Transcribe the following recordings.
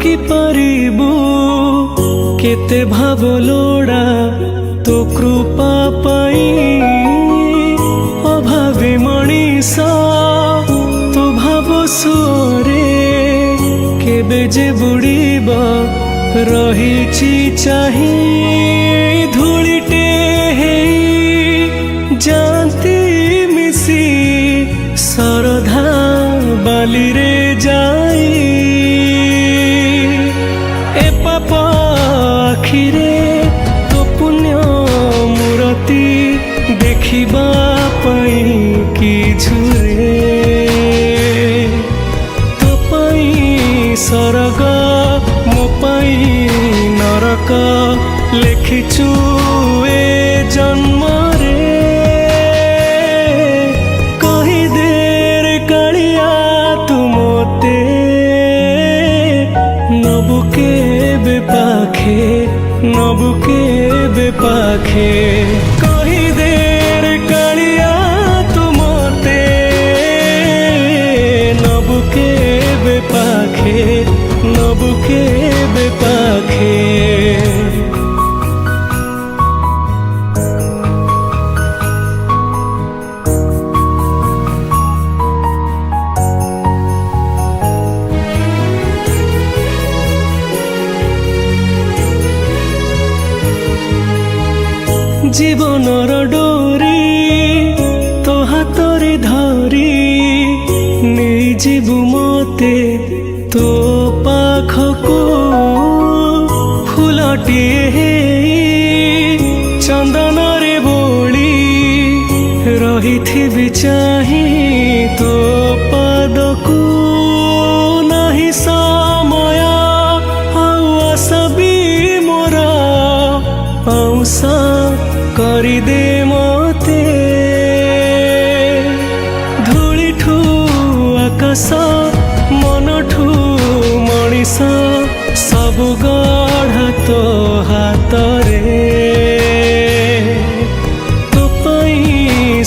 কি পারিবু কেতে ভাব লোড়া তো কৃপা পাই অভাবী মଣିষ তো ভাব সুরে কেবে যে বুড়িব রহিছি চাহি ধূলিটে হেই জাতি মিশি শরধা বালিরে যাই এ পাপ আখিরে তো পুণ্য মূরতি দেখিবা পাই কিছুরে তো পাই স্বর্গ মো পাই নরক লেখিছু এ জন্মরে কহিদে রে কাଳିয়া তু মতে নবু কেবে পাখে নবু কেবে পাখে কহিদে রে কাଳିয়া তু মতে নবু কেবে পাখে নবু কেবে পাখে জীবনর ডোরি তো হাতরে ধরি নেই ଯିବୁ মতে তো পাখকু ফুলটিয়ে হেই চন্দনরে বলি রহিথিবি চাহি তো পাদকু নাহি সময় আউ আসবি মোর পাউস କରିଦେ ମତେ ଧୂଳିଠୁ ଆକାଶ ମନଠୁ ମଣିଷ ସବୁ ଗଢ଼ା ତୋ ହାତରେ ତୋ ପାଇଁ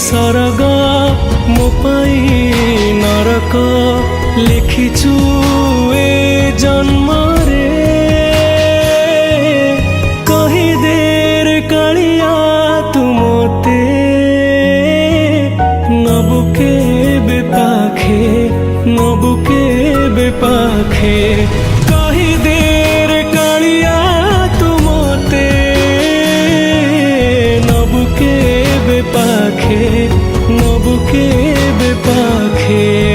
ସ୍ୱର୍ଗ ମୋ ପାଇଁ ନରକ ଲେଖିଛୁ ଏ ଜନ୍ମରେ নবু কেবে পাখে নবু কেবে পাখে কহিদে রে কাଳିয়া তু মতে নবু কেবে পাখে নবু কেবে পাখে